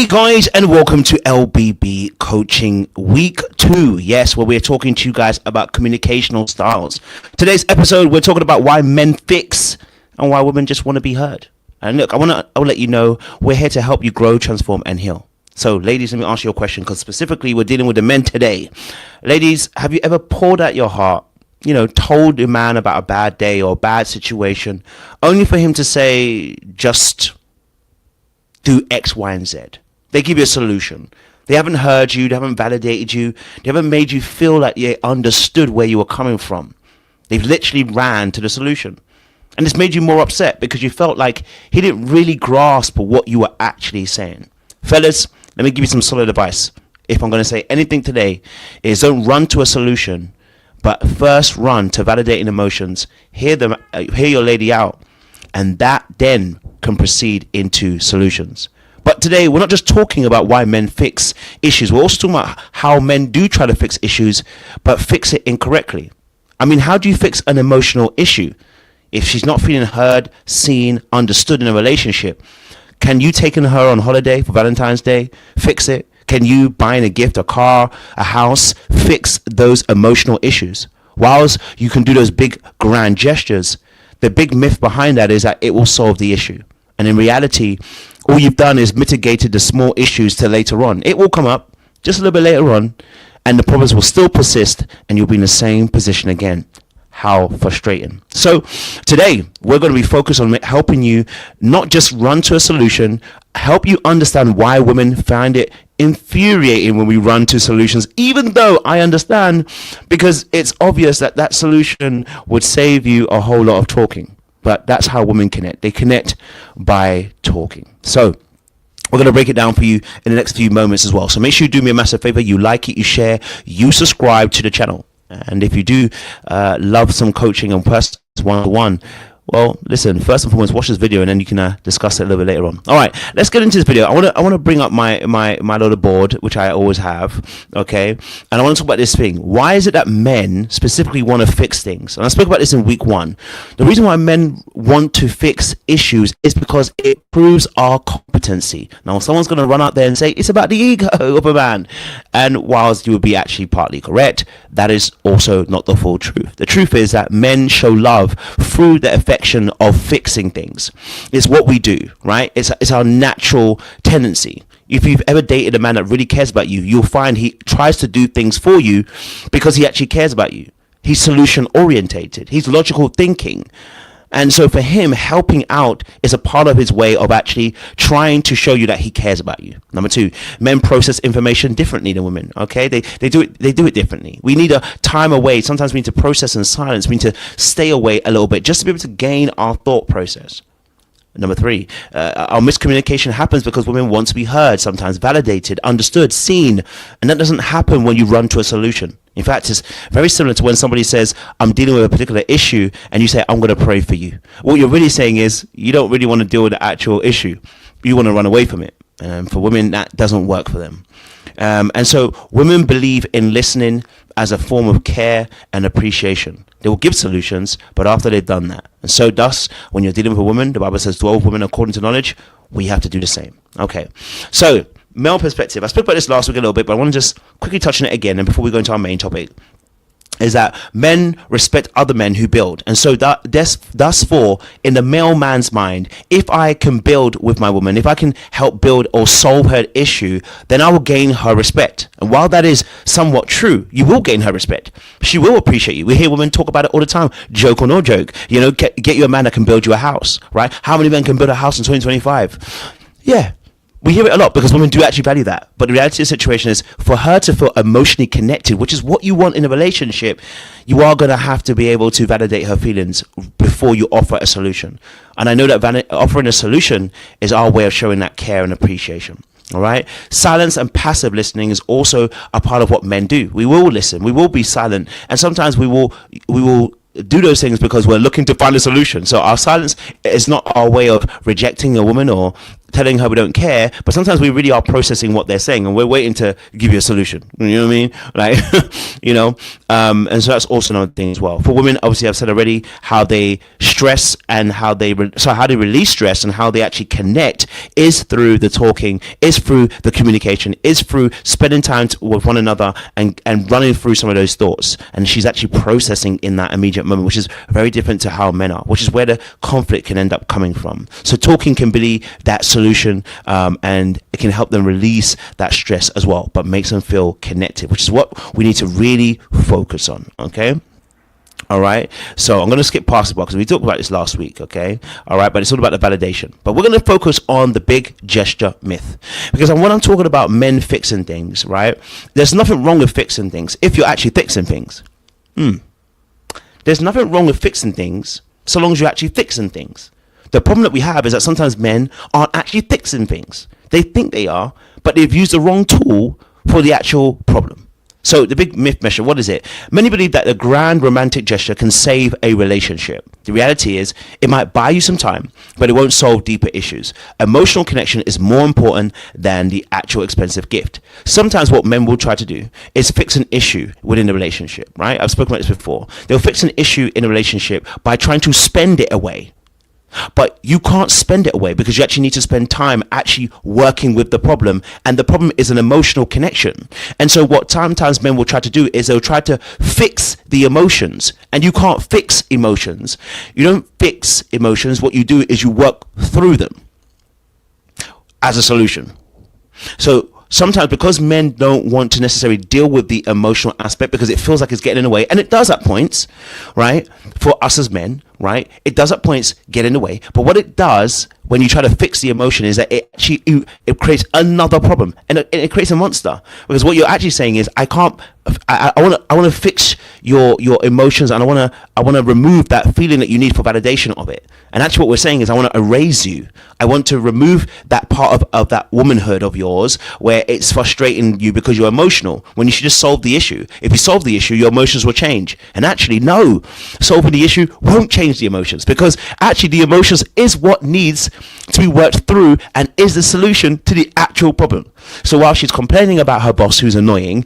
Hey guys, and welcome to LBB Coaching Week 2. Yes, where we're talking to you guys about communicational styles. Today's episode, we're talking about why men fix and why women just want to be heard. And look, I will let you know we're here to help you grow, transform, and heal. So, ladies, let me ask you a question, because specifically we're dealing with the men today. Ladies, have you ever poured out your heart, told a man about a bad day or a bad situation, only for him to say, just do X, Y, and Z? They give you a solution. They haven't heard you. They haven't validated you. They haven't made you feel like they understood where you were coming from. They've literally ran to the solution. And it's made you more upset because you felt like he didn't really grasp what you were actually saying. Fellas, let me give you some solid advice. If I'm going to say anything today, is don't run to a solution, but first run to validating emotions. Hear your lady out, and that then can proceed into solutions. But today, we're not just talking about why men fix issues. We're also talking about how men do try to fix issues, but fix it incorrectly. I mean, how do you fix an emotional issue? If she's not feeling heard, seen, understood in a relationship, can you take her on holiday for Valentine's Day? Fix it. Can you buying a gift, a car, a house, fix those emotional issues? Whilst you can do those big grand gestures, the big myth behind that is that it will solve the issue. And in reality, all you've done is mitigated the small issues to later on. It will come up just a little bit later on, and the problems will still persist, and you'll be in the same position again. How frustrating. So today, we're going to be focused on helping you not just run to a solution, help you understand why women find it infuriating when we run to solutions, even though I understand, because it's obvious that that solution would save you a whole lot of talking. But that's how women connect. They connect by talking. So we're going to break it down for you in the next few moments as well. So make sure you do me a massive favor. You like it, you share, you subscribe to the channel. And if you do love some coaching and personal one-on-one, well, listen, first and foremost, watch this video and then you can discuss it a little bit later on. All right, let's get into this video. I want to bring up my little board, which I always have, okay? And I want to talk about this thing. Why is it that men specifically want to fix things? And I spoke about this in week 1. The reason why men want to fix issues is because it proves our competency. Now, someone's going to run out there and say, it's about the ego of a man. And whilst you would be actually partly correct, that is also not the full truth. The truth is that men show love through the affection of fixing things. It's what we do, right? It's our natural tendency. If you've ever dated a man that really cares about you, you'll find he tries to do things for you because he actually cares about you. He's solution orientated. He's logical thinking. And so for him, helping out is a part of his way of actually trying to show you that he cares about you. Number 2, men process information differently than women. Okay, they do it differently. We need a time away. Sometimes we need to process in silence. We need to stay away a little bit just to be able to gain our thought process. Number 3, our miscommunication happens because women want to be heard, sometimes validated, understood, seen, and that doesn't happen when you run to a solution. In fact, it's very similar to when somebody says, I'm dealing with a particular issue, and you say, I'm going to pray for you. What you're really saying is, you don't really want to deal with the actual issue. You want to run away from it. For women, that doesn't work for them. And so women believe in listening as a form of care and appreciation. They will give solutions, but after they've done that. And so thus, when you're dealing with a woman, the Bible says 12 women according to knowledge, we have to do the same. Okay, so male perspective. I spoke about this last week a little bit, but I want to just quickly touch on it again, and before we go into our main topic, is that men respect other men who build. And so thus for, in the male man's mind, if I can build with my woman, if I can help build or solve her issue, then I will gain her respect. And while that is somewhat true, you will gain her respect. She will appreciate you. We hear women talk about it all the time, joke or no joke. Get you a man that can build you a house, right? How many men can build a house in 2025? Yeah. We hear it a lot because women do actually value that. But the reality of the situation is, for her to feel emotionally connected, which is what you want in a relationship, you are going to have to be able to validate her feelings before you offer a solution. And I know that offering a solution is our way of showing that care and appreciation. All right. Silence and passive listening is also a part of what men do. We will listen. We will be silent. And sometimes we will do those things because we're looking to find a solution. So our silence is not our way of rejecting a woman or telling her we don't care, but sometimes we really are processing what they're saying and we're waiting to give you a solution. You know what I mean? Like, and so that's also another thing as well. For women, obviously, I've said already how they stress and how they release stress and how they actually connect is through the talking, is through the communication, is through spending time with one another and running through some of those thoughts. And she's actually processing in that immediate moment, which is very different to how men are, which is where the conflict can end up coming from. So talking can be that solution, and it can help them release that stress as well, but makes them feel connected, which is what we need to really focus on. Okay. All right. So I'm going to skip past it because we talked about this last week. Okay. All right. But it's all about the validation. But we're going to focus on the big gesture myth, because when I'm talking about men fixing things, right, there's nothing wrong with fixing things if you're actually fixing things. There's nothing wrong with fixing things so long as you're actually fixing things. The problem that we have is that sometimes men aren't actually fixing things. They think they are, but they've used the wrong tool for the actual problem. So the big myth measure, what is it? Many believe that a grand romantic gesture can save a relationship. The reality is it might buy you some time, but it won't solve deeper issues. Emotional connection is more important than the actual expensive gift. Sometimes what men will try to do is fix an issue within the relationship, right? I've spoken about this before. They'll fix an issue in a relationship by trying to spend it away. But you can't spend it away, because you actually need to spend time actually working with the problem, and the problem is an emotional connection. And so what sometimes men will try to do is they'll try to fix the emotions, and you can't fix emotions. You don't fix emotions. What you do is you work through them as a solution. So sometimes, because men don't want to necessarily deal with the emotional aspect because it feels like it's getting in the way, and it does at points, right? For us as men, right? It does at points get in the way. But what it does when you try to fix the emotion is that it creates another problem, and it creates a monster. Because what you're actually saying is, I want to fix your emotions, and I want to remove that feeling that you need for validation of it. And actually what we're saying is, I want to erase you. I want to remove that part of that womanhood of yours where it's frustrating you because you're emotional, when you should just solve the issue. If you solve the issue, your emotions will change. And actually, no, solving the issue won't change the emotions, because actually the emotions is what needs to be worked through and is the solution to the actual problem. So while she's complaining about her boss who's annoying,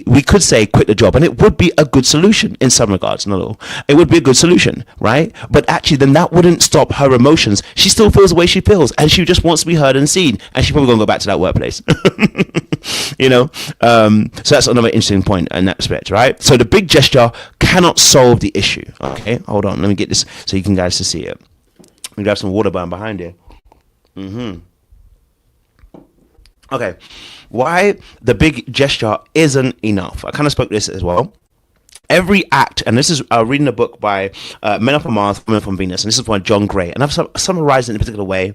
we could say quit the job, and it would be a good solution in some regards. Not all. It would be a good solution, right? But actually then that wouldn't stop her emotions. She still feels the way she feels, and she just wants to be heard and seen, and she's probably going to go back to that workplace. So that's another interesting point in that respect, right? So the big gesture cannot solve the issue. Okay, hold on, let me get this so you can guys to see it. We have some water burn behind here. Okay, why the big gesture isn't enough. I kind of spoke this as well. Every act, and this is reading a book by Men Are From Mars, Women From Venus, and this is by John Gray, and I've summarized it in a particular way,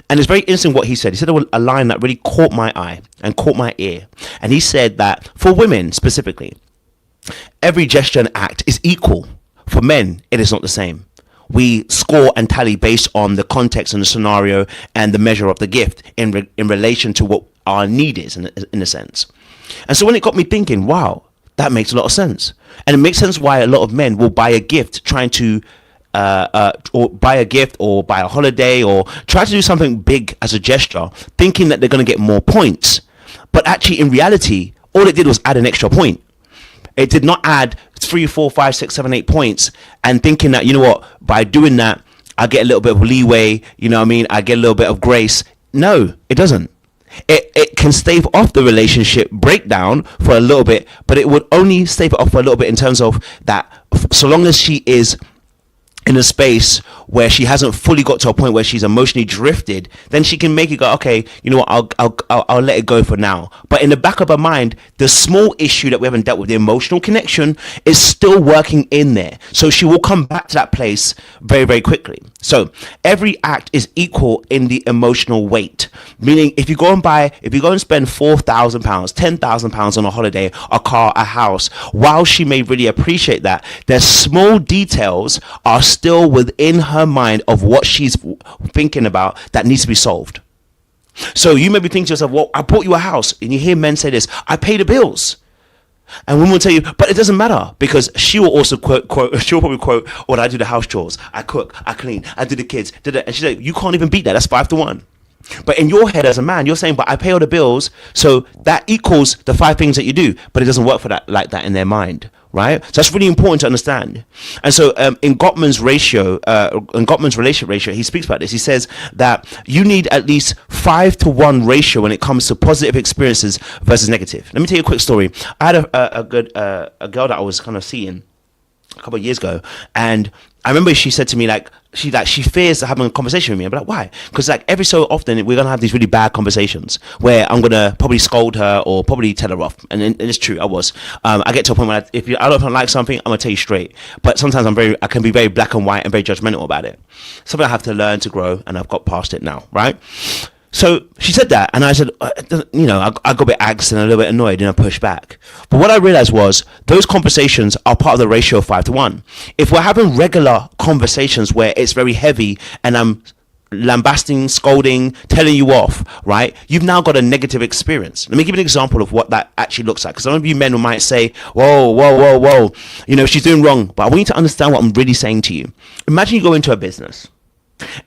and it's very interesting what he said. He said a line that really caught my eye and caught my ear, and he said that for women specifically, every gesture and act is equal. For men, it is not the same. We score and tally based on the context and the scenario and the measure of the gift in relation to what our need is, in a sense. And so when it got me thinking, wow, that makes a lot of sense. And it makes sense why a lot of men will buy a gift trying to or buy a gift or buy a holiday or try to do something big as a gesture, thinking that they're going to get more points. But actually, in reality, all it did was add an extra point. It did not add 3, 4, 5, 6, 7, 8 points, and thinking that, you know what, by doing that, I get a little bit of leeway, you know what I mean? I get a little bit of grace. No, it doesn't. It can stave off the relationship breakdown for a little bit, but it would only stave it off for a little bit in terms of that, so long as she is in a space where she hasn't fully got to a point where she's emotionally drifted, then she can make it go, okay, you know what, I'll let it go for now. But in the back of her mind, the small issue that we haven't dealt with, the emotional connection, is still working in there. So she will come back to that place very, very quickly. So every act is equal in the emotional weight. Meaning, if you go and spend £4,000, £10,000 on a holiday, a car, a house, while she may really appreciate that, their small details are still within her mind of what she's thinking about that needs to be solved. So you may be thinking to yourself, well, I bought you a house, and you hear men say this, I pay the bills. And women will tell you, but it doesn't matter, because she will also she'll probably quote, I do the house chores, I cook, I clean, I do the kids, and she's like, you can't even beat that, that's 5 to 1. But in your head as a man, you're saying, but I pay all the bills, so that equals the 5 things that you do. But it doesn't work for that like that in their mind, right? So that's really important to understand. And so in Gottman's relationship ratio, he speaks about this. He says that you need at least 5-to-1 ratio when it comes to positive experiences versus negative. Let me tell you a quick story. I had a girl that I was kind of seeing a couple of years ago, and I remember she said to me she fears having a conversation with me. I'm like, why? Because every so often we're gonna have these really bad conversations where I'm gonna probably scold her or probably tell her off, and it's true, I was. I get to a point where I don't like something, I'm gonna tell you straight. But sometimes I can be very black and white and very judgmental about it. Something I have to learn to grow, and I've got past it now, right? So she said that, and I said, I got a bit angst and a little bit annoyed, and I pushed back. But what I realized was those conversations are part of the ratio of 5-to-1. If we're having regular conversations where it's very heavy and I'm lambasting, scolding, telling you off, right? You've now got a negative experience. Let me give you an example of what that actually looks like. Because some of you men might say, whoa, she's doing wrong. But I want you to understand what I'm really saying to you. Imagine you go into a business,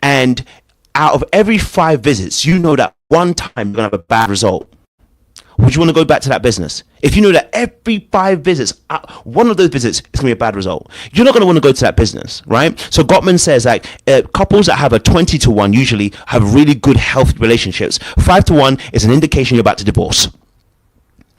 and out of every 5 visits, you know that one time you're going to have a bad result. Would you want to go back to that business? If you know that every 5 visits, one of those visits is going to be a bad result, you're not going to want to go to that business, right? So Gottman says couples that have a 20-to-1 usually have really good healthy relationships. 5-to-1 is an indication you're about to divorce.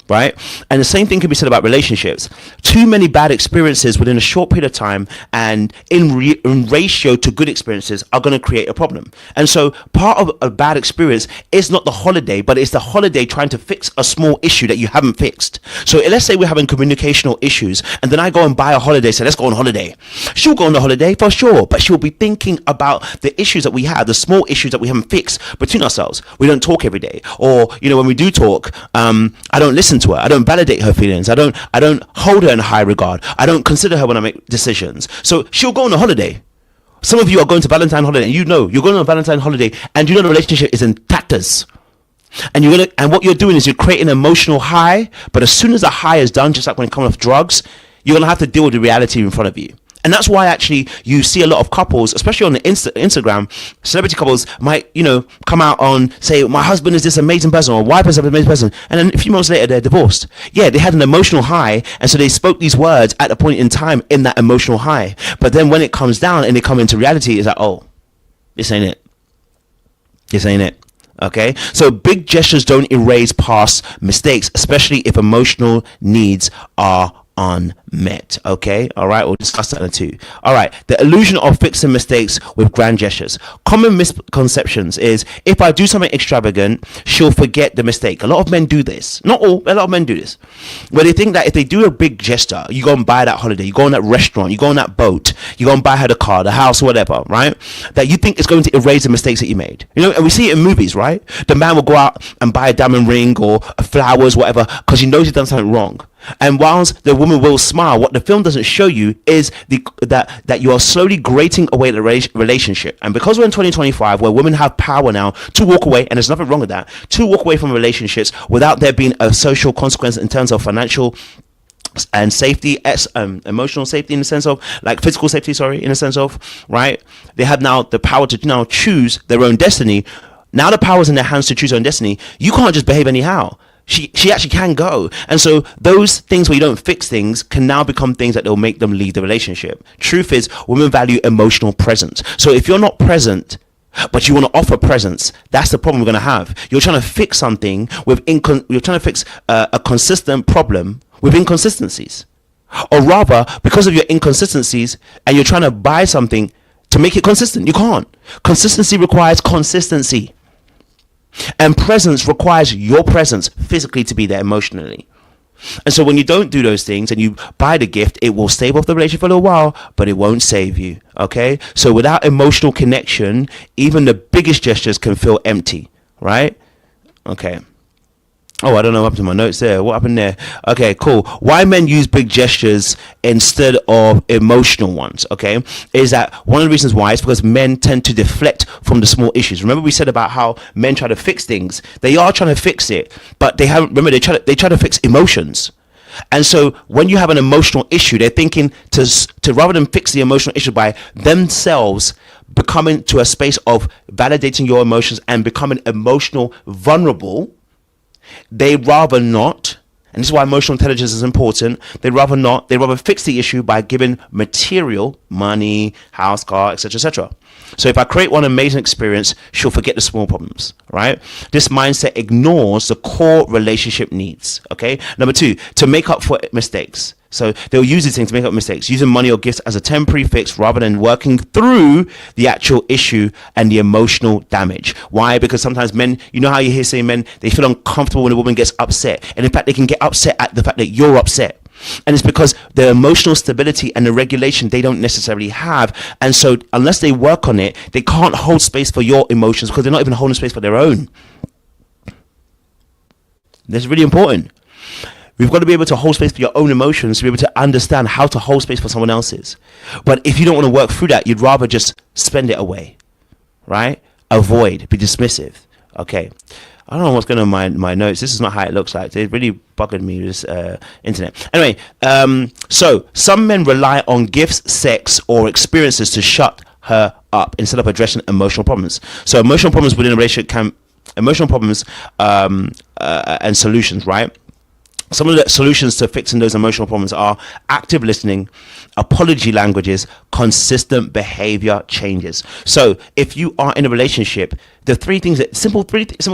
Right? And the same thing can be said about relationships. Too many bad experiences within a short period of time and in ratio to good experiences are going to create a problem. And so part of a bad experience is not the holiday, but it's the holiday trying to fix a small issue that you haven't fixed. So let's say we're having communicational issues, and then I go and buy a holiday, so let's go on holiday. She'll go on the holiday for sure, but she'll be thinking about the issues that we have, the small issues that we haven't fixed between ourselves. We don't talk every day, or when we do talk, I don't listen to her. I don't validate her feelings. I don't hold her in high regard. I don't consider her when I make decisions. So she'll go on a holiday. Some of you are going to Valentine holiday, and you're going on a Valentine holiday, and the relationship is in tatters. And what you're doing is you're creating an emotional high, but as soon as the high is done, just like when it comes off drugs, you're gonna have to deal with the reality in front of you. And that's why actually you see a lot of couples, especially on the Instagram, celebrity couples might, come out on, say, my husband is this amazing person, or wife is an amazing person. And then a few months later, they're divorced. Yeah, they had an emotional high. And so they spoke these words at a point in time in that emotional high. But then when it comes down and they come into reality, it's like, oh, this ain't it. This ain't it. Okay. So big gestures don't erase past mistakes, especially if emotional needs are unmet. Okay, all right, we'll discuss that in 2. All right, the illusion of fixing mistakes with grand gestures. Common misconceptions is if I do something extravagant, she'll forget the mistake. A lot of men do this, not all, a lot of men do this, where they think that if they do a big gesture, you go and buy that holiday, you go on that restaurant, you go on that boat, you go and buy her the car, the house, whatever, right, that you think it's going to erase the mistakes that you made. And we see it in movies, right? The man will go out and buy a diamond ring or flowers, whatever, because he knows he's done something wrong. And whilst the woman will smile, what the film doesn't show you is that you are slowly grating away the relationship. And because we're in 2025, where women have power now to walk away, and there's nothing wrong with that, to walk away from relationships without there being a social consequence in terms of financial and safety, emotional safety in the sense of physical safety, in the sense of, right? They have now the power to now choose their own destiny. Now the power's in their hands to choose their own destiny. You can't just behave anyhow. She actually can go. And so those things where you don't fix things can now become things that will make them leave the relationship. Truth is, women value emotional presence. So if you're not present, but you want to offer presence, that's the problem we're going to have. You're trying to fix something you're trying to fix a consistent problem with inconsistencies. Or rather, because of your inconsistencies, and you're trying to buy something to make it consistent. You can't. Consistency requires consistency. And presence requires your presence physically to be there emotionally. And so when you don't do those things and you buy the gift, it will stave off the relationship for a little while, but it won't save you. Okay? So without emotional connection, even the biggest gestures can feel empty. Right? Okay. Oh, I don't know what happened to my notes there. What happened there? Okay, cool. Why men use big gestures instead of emotional ones, okay, is that one of the reasons why is because men tend to deflect from the small issues. Remember we said about how men try to fix things. They are trying to fix it, but they try to fix emotions. And so when you have an emotional issue, they're thinking to rather than fix the emotional issue by themselves becoming to a space of validating your emotions and becoming emotional vulnerable, they rather not, and this is why emotional intelligence is important, they'd rather fix the issue by giving material, money, house, car, etc., etc. So if I create one amazing experience, she'll forget the small problems, right? This mindset ignores the core relationship needs, okay? Number two, to make up for mistakes. So they'll use these things to make up mistakes, using money or gifts as a temporary fix rather than working through the actual issue and the emotional damage. Why? Because sometimes men, you know how you hear saying men, they feel uncomfortable when a woman gets upset. And in fact, they can get upset at the fact that you're upset. And it's because the emotional stability and the regulation they don't necessarily have. And so unless they work on it, they can't hold space for your emotions because they're not even holding space for their own. That's really important. We've got to be able to hold space for your own emotions to be able to understand how to hold space for someone else's. But if you don't want to work through that, you'd rather just spend it away, right? Avoid, be dismissive. Okay. I don't know what's going on in my notes. This is not how it looks like. It really buggered me, this internet. Anyway, so some men rely on gifts, sex, or experiences to shut her up instead of addressing emotional problems. So emotional problems within a relationship and solutions, right? Some of the solutions to fixing those emotional problems are active listening, apology languages, consistent behavior changes. So if you are in a relationship, the three simple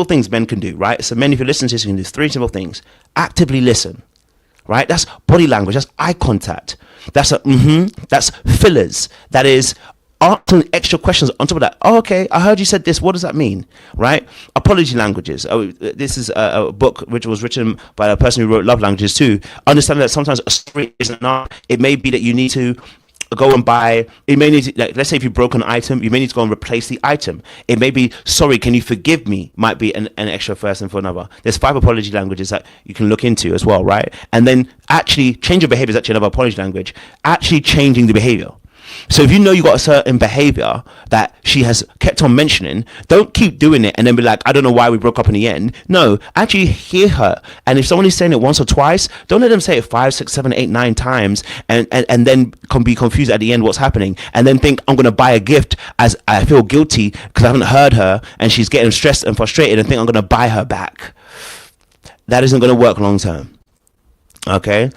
things men can do, right? So men, if you listen to this, you can do three simple things. Actively listen, right? That's body language. That's eye contact. That's that's fillers. That is asking extra questions on top of that. Oh, okay, I heard you said this. What does that mean? Right? Apology languages. Oh, this is a book which was written by a person who wrote Love Languages too. Understanding that sometimes a story isn't enough. It may be that you need to go and buy. It may need to, like, let's say if you broke an item, you may need to go and replace the item. It may be, sorry, can you forgive me? Might be an extra first and for another. There's 5 apology languages that you can look into as well, right? And then actually change your behavior is actually another apology language. Actually changing the behavior. So if you know you got a certain behavior that she has kept on mentioning, don't keep doing it and then be like, I don't know why we broke up in the end. No, actually hear her. And if someone is saying it once or twice, don't let them say it 5, 6, 7, 8, 9 times and then be confused at the end what's happening and then think I'm going to buy a gift as I feel guilty because I haven't heard her and she's getting stressed and frustrated and think I'm going to buy her back. That isn't going to work long term. Okay,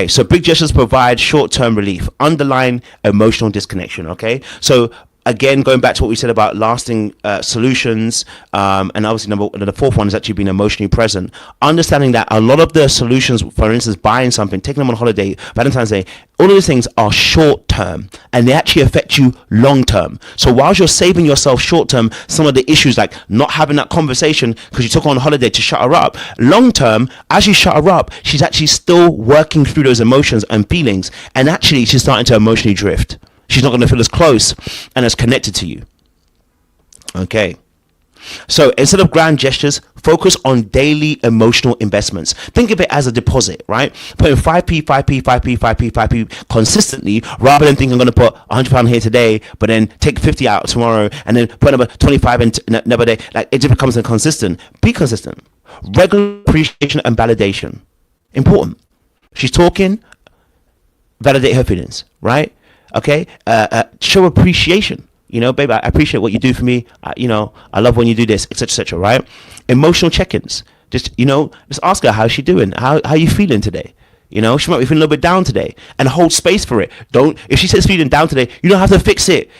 so big gestures provide short-term relief, underlying emotional disconnection. Okay, so again, going back to what we said about lasting solutions, and obviously the fourth one is actually being emotionally present. Understanding that a lot of the solutions, for instance, buying something, taking them on holiday, Valentine's Day, all of these things are short-term and they actually affect you long-term. So whilst you're saving yourself short-term, some of the issues like not having that conversation because you took her on holiday to shut her up, long-term, as you shut her up, she's actually still working through those emotions and feelings, and actually she's starting to emotionally drift. She's not going to feel as close and as connected to you. Okay. So instead of grand gestures, focus on daily emotional investments. Think of it as a deposit, right? Putting 5p, 5p, 5p, 5p, 5p consistently, rather than thinking I'm going to put £100 here today, but then take 50 out tomorrow, and then put another 25 in another day. Like, it just becomes inconsistent. Be consistent. Regular appreciation and validation. Important. She's talking, validate her feelings, right? Okay, show appreciation. You know, babe, I appreciate what you do for me. I love when you do this, etc., etc. Right? Emotional check-ins. Just ask her how's she doing. How you feeling today? She might be feeling a little bit down today, and hold space for it. If she says feeling down today, you don't have to fix it.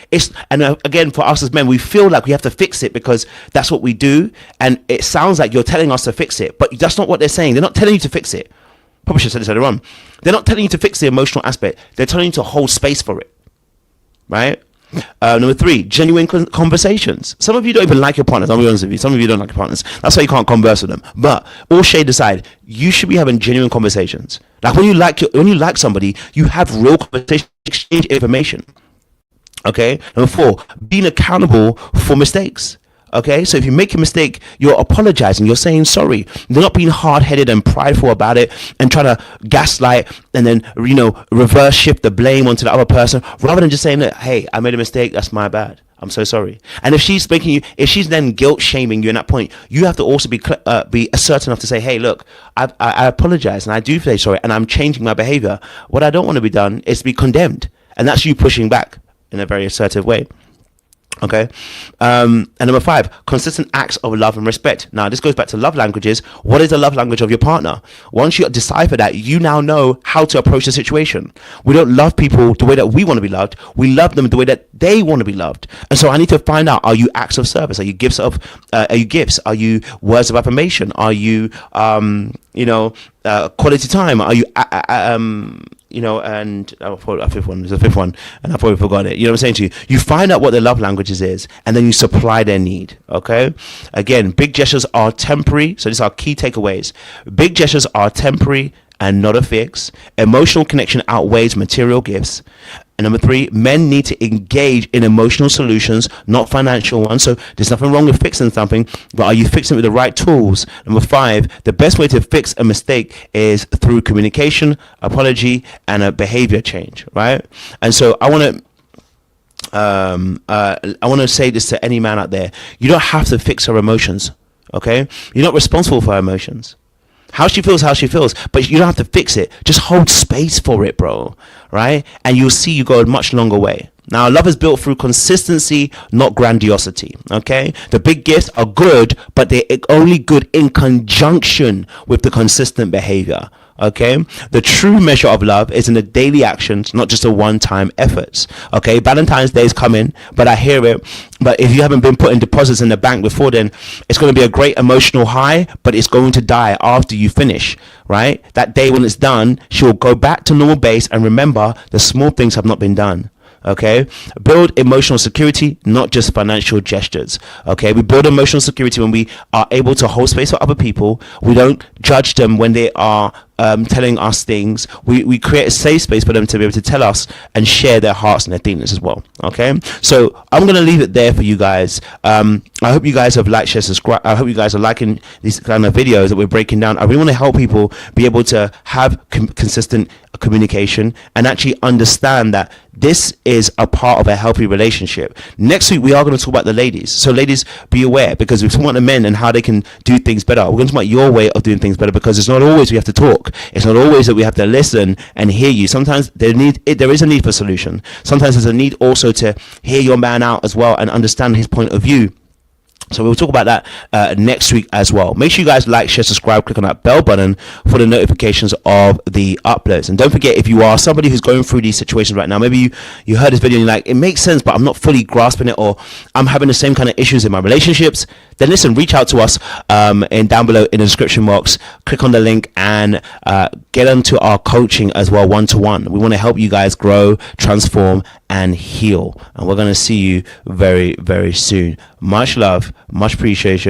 Again, for us as men, we feel like we have to fix it because that's what we do, and it sounds like you're telling us to fix it, but that's not what they're saying. They're not telling you to fix it. Probably should have said this earlier on. They're not telling you to fix the emotional aspect. They're telling you to hold space for it, right? Number 3, genuine conversations. Some of you don't even like your partners. I'll be honest with you. Some of you don't like your partners. That's why you can't converse with them. But all shade aside, you should be having genuine conversations. Like when you like somebody, you have real conversations, exchange information. Okay. Number 4, being accountable for mistakes. Okay, so if you make a mistake, you're apologizing, you're saying sorry. You're not being hard-headed and prideful about it and trying to gaslight and then, reverse shift the blame onto the other person, rather than just saying that, hey, I made a mistake, that's my bad, I'm so sorry. And if she's then guilt shaming you in that point, you have to also be assertive enough to say, hey, look, I apologize and I do say sorry and I'm changing my behavior. What I don't want to be done is to be condemned. And that's you pushing back in a very assertive way. Okay. And number 5, consistent acts of love and respect. Now, this goes back to love languages. What is the love language of your partner? Once you decipher that, you now know how to approach the situation. We don't love people the way that we want to be loved. We love them the way that they want to be loved. And so I need to find out, are you acts of service? Are you gifts of, are you gifts? Are you words of affirmation? Are you, quality time? Are you, and a fifth one. There's a fifth one, and I've probably forgot it. You know what I'm saying to you? You find out what their love languages is, and then you supply their need. Okay. Again, big gestures are temporary. So these are key takeaways. Big gestures are temporary and not a fix. Emotional connection outweighs material gifts. And number 3, men need to engage in emotional solutions, not financial ones. So there's nothing wrong with fixing something, but are you fixing it with the right tools? Number 5, the best way to fix a mistake is through communication, apology, and a behavior change, right? And so I want to say this to any man out there. You don't have to fix her emotions, okay? You're not responsible for her emotions. How she feels, but you don't have to fix it. Just hold space for it, bro, right? And you'll see you go a much longer way. Now, love is built through consistency, not grandiosity, okay? The big gifts are good, but they're only good in conjunction with the consistent behavior, okay? The true measure of love is in the daily actions, not just the one-time efforts, okay? Valentine's Day is coming, but I hear it. But if you haven't been putting deposits in the bank before then, it's going to be a great emotional high, but it's going to die after you finish, right? That day when it's done, she'll go back to normal base and remember the small things have not been done. Okay, build emotional security, not just financial gestures. Okay, we build emotional security when we are able to hold space for other people. We don't judge them when they are telling us things. We create a safe space for them to be able to tell us and share their hearts and their deepness as well. Okay, so I'm going to leave it there for you guys. I hope you guys have liked, share, subscribe. I hope you guys are liking these kind of videos that we're breaking down. I really want to help people be able to have consistent communication and actually understand that this is a part of a healthy relationship. Next week we are going to talk about the ladies. So ladies, be aware, because we're talking about the men and how they can do things better. We're going to talk about your way of doing things better, because it's not always we have to talk. It's not always that we have to listen and hear you. Sometimes there is a need for solution. Sometimes there's a need also to hear your man out as well and understand his point of view. So we'll talk about that next week as well. Make sure you guys like, share, subscribe, click on that bell button for the notifications of the uploads. And don't forget, if you are somebody who's going through these situations right now, maybe you heard this video and you're like, it makes sense, but I'm not fully grasping it, or I'm having the same kind of issues in my relationships, then listen, reach out to us in down below in the description box. Click on the link and get into our coaching as well, one-to-one. We want to help you guys grow, transform, and heal. And we're going to see you very, very soon. Much love, much appreciation.